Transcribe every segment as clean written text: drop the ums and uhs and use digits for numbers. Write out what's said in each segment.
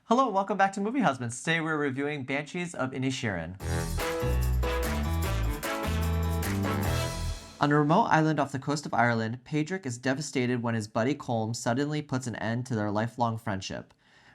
Hello, and welcome back to Movie Husbands. Today we're reviewing Banshees of Inisherin. On a remote island off the coast of Ireland, Padraig is devastated when his buddy Colin suddenly puts an end to their lifelong friendship.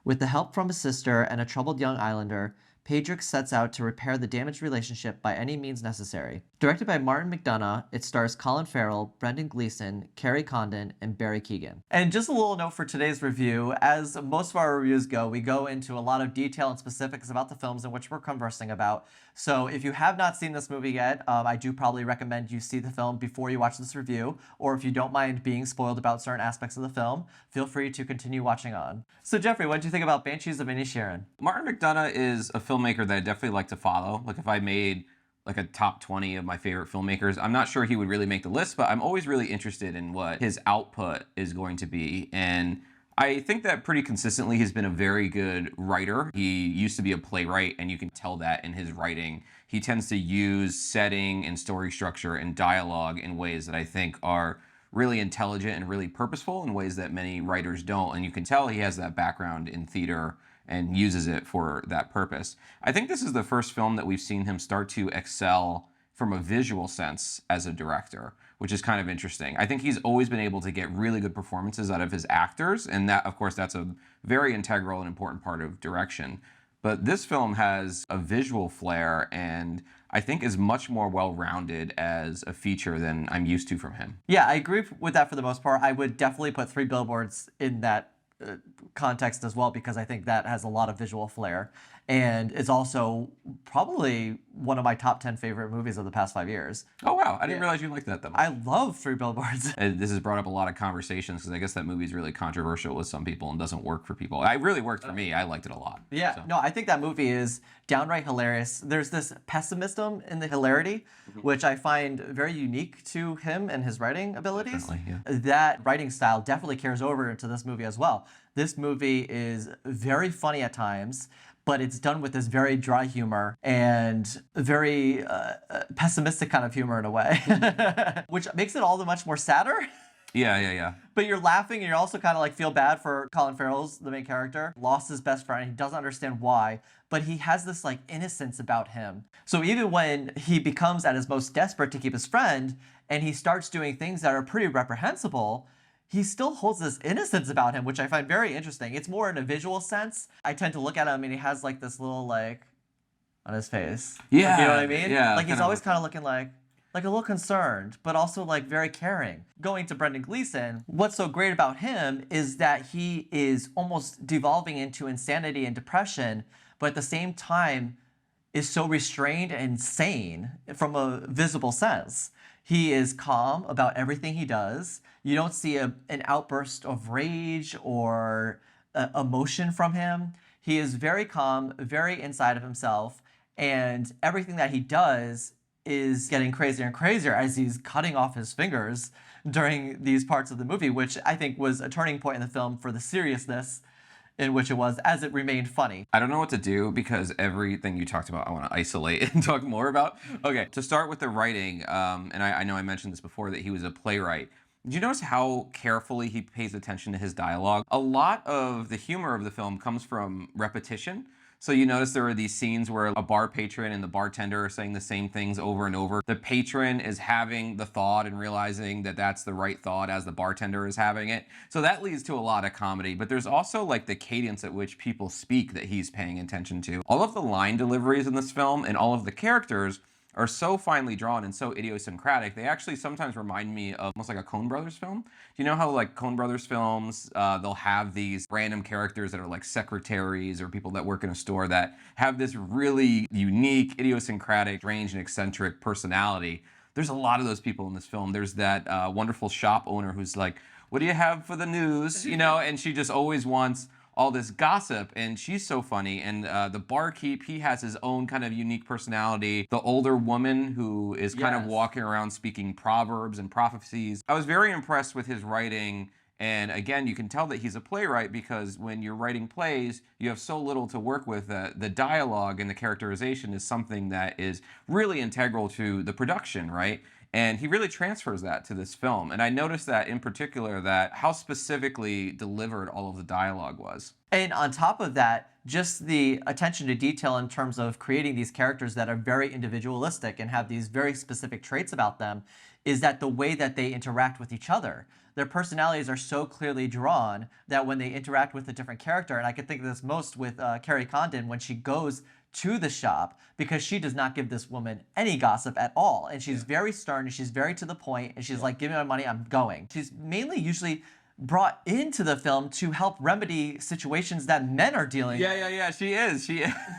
With the help from his sister and a troubled young islander, Padraig sets out to repair the damaged relationship by any means necessary. Directed by Martin McDonagh, it stars Colin Farrell, Gleeson, Kerry, Condon, and Keoghan. And just a little note for today's review, as most of our reviews go, we go into a lot of detail and specifics about the films in which we're conversing about. So if you have not seen this movie yet, I do probably recommend you see the film before you watch this review, or if you don't mind being spoiled about certain aspects of the film, feel free to continue watching on. So Jeffrey, what did you think about Banshees of Inisherin? Martin McDonagh is a filmmaker that I definitely like to follow. Like if I made like a top 20 of my favorite filmmakers, I'm not sure he would really make the list, but I'm always really interested in what his output is going to be. And I think that pretty consistently he's been a very good writer. He used to be a playwright, and you can tell that in his writing. He tends to use setting and story structure and dialogue in ways that I think are really intelligent and really purposeful in ways that many writers don't. And you can tell he has that background in theater and uses it for that purpose. I think this is the first film that we've seen him start to excel from a visual sense as a director, which is kind of interesting. I think he's always been able to get really good performances out of his actors, and that, of course, that's a very integral and important part of direction. But this film has a visual flair and I think is much more well-rounded as a feature than I'm used to from him. Yeah, I agree with that for the most part. I would definitely put Three Billboards in that context as well, because I think that has a lot of visual flair and is also probably one of my top 10 favorite movies of the past 5 years. Oh wow, I didn't realize you liked that though. I love Three Billboards. And this has brought up a lot of conversations because I guess that movie is really controversial with some people and doesn't work for people. It really worked for me. I liked it a lot. Yeah, so. No, I think that movie is downright hilarious. There's this pessimism in the hilarity, which I find very unique to him and his writing abilities. Definitely, yeah. That writing style definitely carries over into this movie as well. This movie is very funny at times, but it's done with this very dry humor and very pessimistic kind of humor in a way, which makes it all the much more sadder. Yeah. But you're laughing and you're also kind of like feel bad for Colin Farrell's the main character. Lost his best friend. He doesn't understand why, but he has this like innocence about him. So even when he becomes at his most desperate to keep his friend and he starts doing things that are pretty reprehensible, he still holds this innocence about him, which I find very interesting. It's more in a visual sense. I tend to look at him and he has like this little like on his face. Yeah. You know what I mean? Yeah. Like he's always kind of looking like a little concerned, but also like very caring. Going to Gleeson, what's so great about him is that he is almost devolving into insanity and depression, but at the same time is so restrained and sane from a visible sense. He is calm about everything he does. You don't see an outburst of rage or emotion from him. He is very calm, very inside of himself, and everything that he does is getting crazier and crazier as he's cutting off his fingers during these parts of the movie, which I think was a turning point in the film for the seriousness in which it was, as it remained funny. I don't know what to do because everything you talked about I want to isolate and talk more about. Okay, to start with the writing, and I know I mentioned this before that he was a playwright. Did you notice how carefully he pays attention to his dialogue? A lot of the humor of the film comes from repetition. So you notice there are these scenes where a bar patron and the bartender are saying the same things over and over. The patron is having the thought and realizing that that's the right thought as the bartender is having it. So that leads to a lot of comedy, but there's also like the cadence at which people speak that he's paying attention to. All of the line deliveries in this film and all of the characters are so finely drawn and so idiosyncratic. They actually sometimes remind me of almost like a Coen Brothers film. Do you know how like Coen Brothers films, they'll have these random characters that are like secretaries or people that work in a store that have this really unique, idiosyncratic, strange and eccentric personality. There's a lot of those people in this film. There's that wonderful shop owner who's like, what do you have for the news? You know, and she just always wants all this gossip, and she's so funny. And the barkeep, he has his own kind of unique personality. The older woman who is kind of walking around speaking proverbs and prophecies. I was very impressed with his writing, and again, you can tell that he's a playwright because when you're writing plays, you have so little to work with. The dialogue and the characterization is something that is really integral to the production, right? And he really transfers that to this film. And I noticed that in particular, that how specifically delivered all of the dialogue was. And on top of that, just the attention to detail in terms of creating these characters that are very individualistic and have these very specific traits about them is that the way that they interact with each other. Their personalities are so clearly drawn that when they interact with a different character, and I can think of this most with Kerry Condon when she goes to the shop, because she does not give this woman any gossip at all. And she's very stern and she's very to the point, and she's like, give me my money, I'm going. She's mainly usually brought into the film to help remedy situations that men are dealing with. Yeah, she is.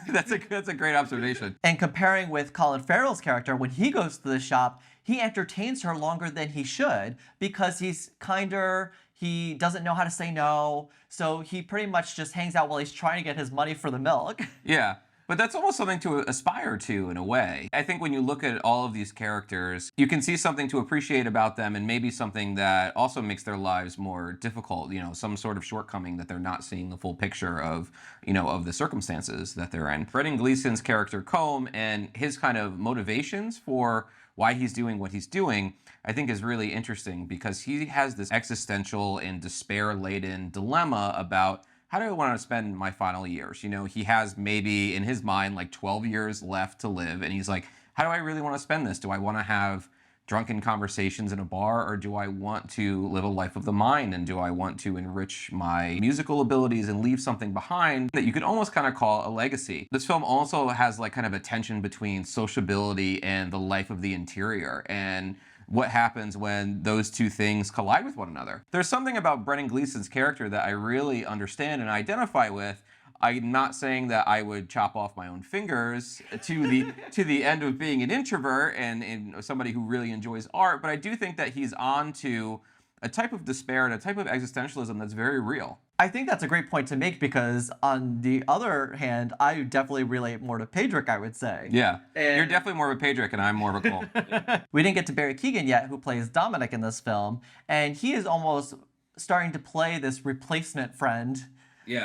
That's a great observation. And comparing with Colin Farrell's character, when he goes to the shop, he entertains her longer than he should because he's kinder, he doesn't know how to say no, so he pretty much just hangs out while he's trying to get his money for the milk. Yeah. But that's almost something to aspire to in a way. I think when you look at all of these characters, you can see something to appreciate about them and maybe something that also makes their lives more difficult, some sort of shortcoming that they're not seeing the full picture of, of the circumstances that they're in. Brendan Gleeson's character Colm and his kind of motivations for why he's doing what he's doing, I think is really interesting because he has this existential and despair-laden dilemma about how do I want to spend my final years? He has maybe in his mind like 12 years left to live, and he's like, how do I really want to spend this? Do I want to have drunken conversations in a bar, or do I want to live a life of the mind, and do I want to enrich my musical abilities and leave something behind that you could almost kind of call a legacy? This film also has like kind of a tension between sociability and the life of the interior, and what happens when those two things collide with one another. There's something about Brendan Gleeson's character that I really understand and identify with. I'm not saying that I would chop off my own fingers to the end of being an introvert and somebody who really enjoys art, but I do think that he's on to a type of despair and a type of existentialism that's very real. I think that's a great point to make because on the other hand, I definitely relate more to Pedrick, I would say. Yeah, you're definitely more of a Pedrick and I'm more of a Cole. We didn't get to Barry Keoghan yet, who plays Dominic in this film, and he is almost starting to play this replacement friend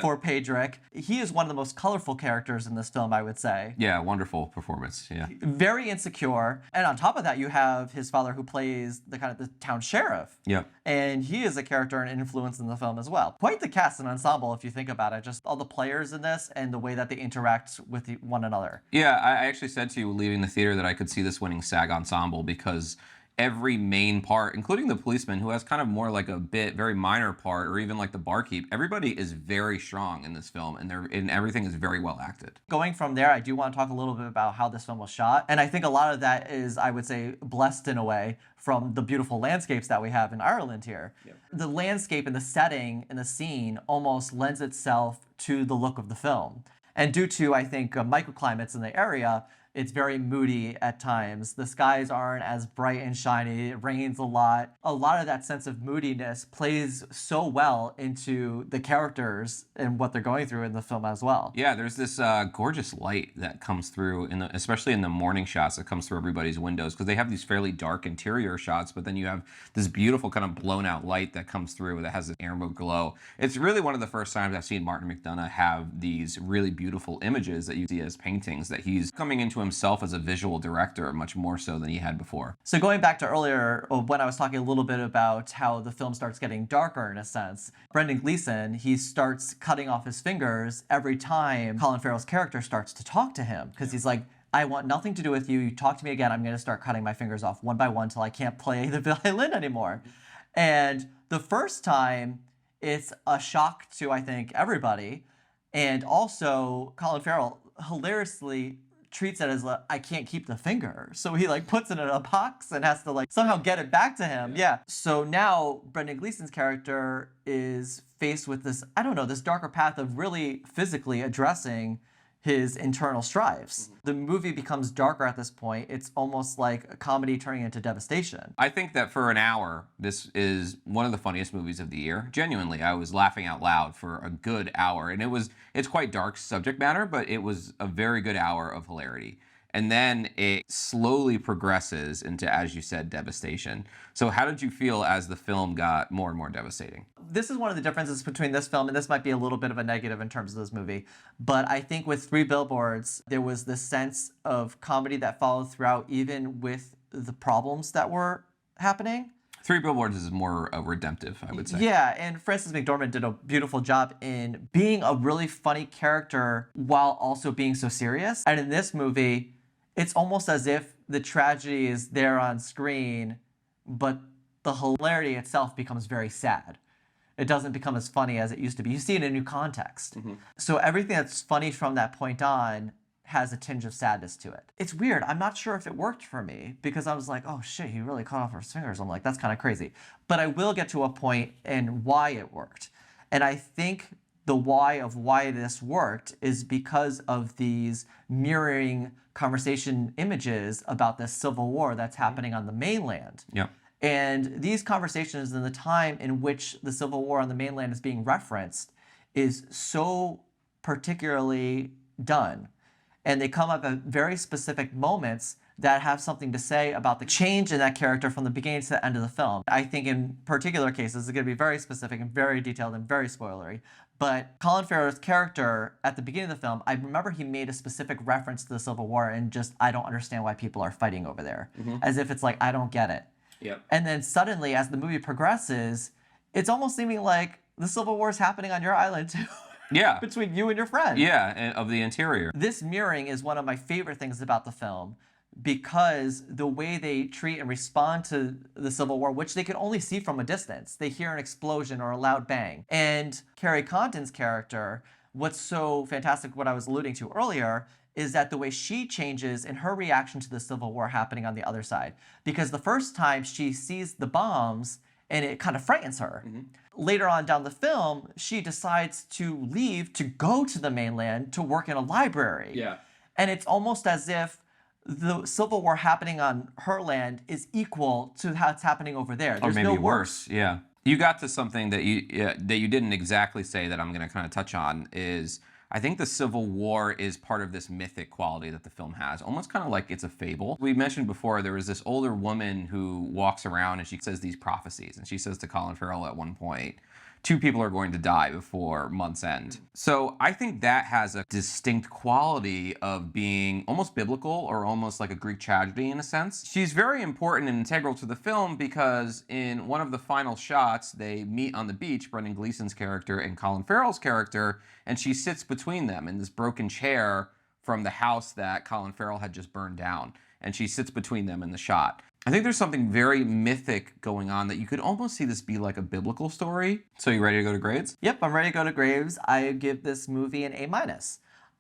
for Pedrick. He is one of the most colorful characters in this film, I would say. Yeah, wonderful performance, yeah. Very insecure. And on top of that, you have his father who plays the town sheriff. Yep. And he is a character and influence in the film as well. Quite the cast and ensemble, if you think about it. Just all the players in this and the way that they interact with one another. Yeah, I actually said to you leaving the theater that I could see this winning SAG Ensemble because every main part, including the policeman, who has kind of more like a very minor part, or even like the barkeep, everybody is very strong in this film, and everything is very well acted. Going from there, I do want to talk a little bit about how this film was shot, and I think a lot of that is, I would say, blessed in a way from the beautiful landscapes that we have in Ireland here. Yep. The landscape and the setting and the scene almost lends itself to the look of the film. And due to, I think, microclimates in the area, it's very moody at times. The skies aren't as bright and shiny. It rains a lot. A lot of that sense of moodiness plays so well into the characters and what they're going through in the film as well. Yeah, there's this gorgeous light that comes through, especially in the morning shots that comes through everybody's windows, because they have these fairly dark interior shots, but then you have this beautiful kind of blown out light that comes through that has an amber glow. It's really one of the first times I've seen Martin McDonagh have these really beautiful images that you see as paintings, that he's coming into himself as a visual director much more so than he had before. So going back to earlier when I was talking a little bit about how the film starts getting darker in a sense, Brendan Gleeson, he starts cutting off his fingers every time Colin Farrell's character starts to talk to him, because he's like, I want nothing to do with you. You talk to me again, I'm going to start cutting my fingers off one by one till I can't play the violin anymore. And the first time, it's a shock to, I think, everybody. And also, Colin Farrell hilariously treats it as I can't keep the finger. So he puts it in a box and has to somehow get it back to him. Yeah. So now Brendan Gleeson's character is faced with this, this darker path of really physically addressing his internal strives. The movie becomes darker at this point. It's almost like a comedy turning into devastation. I think that for an hour, this is one of the funniest movies of the year. Genuinely, I was laughing out loud for a good hour. And it's quite dark subject matter, but it was a very good hour of hilarity. And then it slowly progresses into, as you said, devastation. So how did you feel as the film got more and more devastating? This is one of the differences between this film, and this might be a little bit of a negative in terms of this movie, but I think with Three Billboards, there was this sense of comedy that followed throughout, even with the problems that were happening. Three Billboards is more redemptive, I would say. Yeah, and Frances McDormand did a beautiful job in being a really funny character while also being so serious. And in this movie, it's almost as if the tragedy is there on screen, but the hilarity itself becomes very sad. It doesn't become as funny as it used to be. You see it in a new context. So everything that's funny from that point on has a tinge of sadness to it. It's weird. I'm not sure if it worked for me because I was like, oh shit, he really cut off his fingers. I'm like, that's kind of crazy. But I will get to a point in why it worked. And I think the why of why this worked is because of these mirroring conversation images about the civil war that's happening on the mainland. Yeah. And these conversations and the time in which the Civil War on the mainland is being referenced is so particularly done. And they come up at very specific moments that have something to say about the change in that character from the beginning to the end of the film. I think in particular cases, it's going to be very specific and very detailed and very spoilery. But Colin Farrell's character at the beginning of the film, I remember he made a specific reference to the Civil War and just, I don't understand why people are fighting over there. As if it's like, I don't get it. Yep. And then suddenly, as the movie progresses, it's almost seeming like the Civil War is happening on your island too. Yeah. Between you and your friend. Yeah, and of the interior. This mirroring is one of my favorite things about the film because the way they treat and respond to the Civil War, which they can only see from a distance. They hear an explosion or a loud bang. And Kerry Condon's character, what's so fantastic, what I was alluding to earlier, is that the way she changes in her reaction to the Civil War happening on the other side. Because the first time she sees the bombs and it kind of frightens her. Later on down the film, she decides to leave to go to the mainland to work in a library. Yeah. And it's almost as if the Civil War happening on her land is equal to how it's happening over there. There's Or maybe no worse. Yeah. You got to something that you didn't exactly say that I'm going to kind of touch on is I think the Civil War is part of this mythic quality that the film has, almost kind of like it's a fable. We mentioned before there was this older woman who walks around and she says these prophecies, and she says to Colin Farrell at one point, 2 people are going to die before month's end. So I think that has a distinct quality of being almost biblical or almost like a Greek tragedy in a sense. She's very important and integral to the film because in one of the final shots, they meet on the beach, Brendan Gleeson's character and Colin Farrell's character, and she sits between them in this broken chair from the house that Colin Farrell had just burned down. And she sits between them in the shot. I think there's something very mythic going on that you could almost see this be like a biblical story. So you ready to go to grades? Yep, I'm ready to go to graves. I give this movie an A-.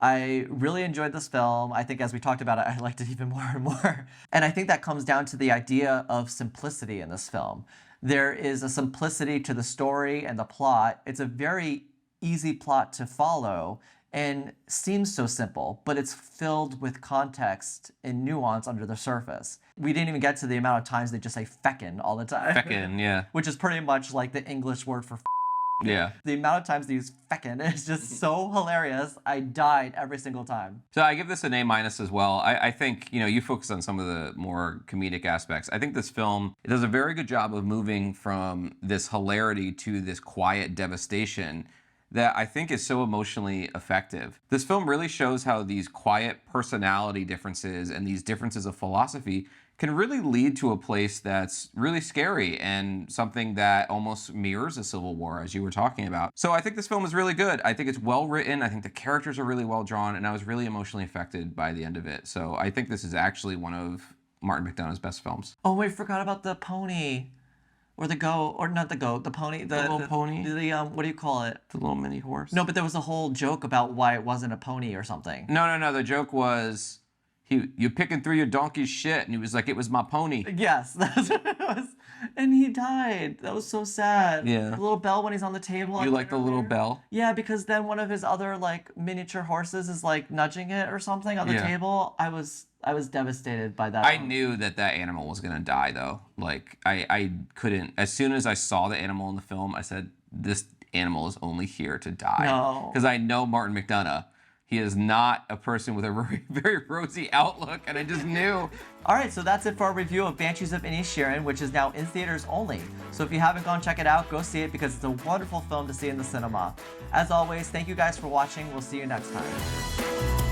I really enjoyed this film. I think as we talked about it, I liked it even more and more. And I think that comes down to the idea of simplicity in this film. There is a simplicity to the story and the plot. It's a very easy plot to follow and seems so simple, but it's filled with context and nuance under the surface. We didn't even get to the amount of times they just say feckin' all the time. Feckin', yeah. Which is pretty much like the English word for Yeah. The amount of times they use feckin' is just so hilarious. I died every single time. So I give this an A- as well. I think, you focus on some of the more comedic aspects. I think this film, it does a very good job of moving from this hilarity to this quiet devastation that I think is so emotionally effective. This film really shows how these quiet personality differences and these differences of philosophy can really lead to a place that's really scary and something that almost mirrors a civil war, as you were talking about. So I think this film is really good. I think it's well written. I think the characters are really well drawn, and I was really emotionally affected by the end of it. So I think this is actually one of Martin McDonagh's best films. Oh, we forgot about the pony. Or the goat, or not the goat, the pony. The little pony? What do you call it? The little mini horse? No, but there was a whole joke about why it wasn't a pony or something. No. The joke was, you're picking through your donkey's shit. And he was like, it was my pony. Yes, that's what it was. And he died. That was so sad. Yeah. The little bell when he's on the table. You like the little bell? Yeah, because then one of his other, miniature horses is, nudging it or something on the table. I was devastated by that. I knew that animal was going to die, though. I couldn't. As soon as I saw the animal in the film, I said, this animal is only here to die. No. Because I know Martin McDonagh. He is not a person with a very, very rosy outlook, and I just knew. All right, so that's it for our review of Banshees of Inisherin, which is now in theaters only. So if you haven't gone check it out, go see it because it's a wonderful film to see in the cinema. As always, thank you guys for watching. We'll see you next time.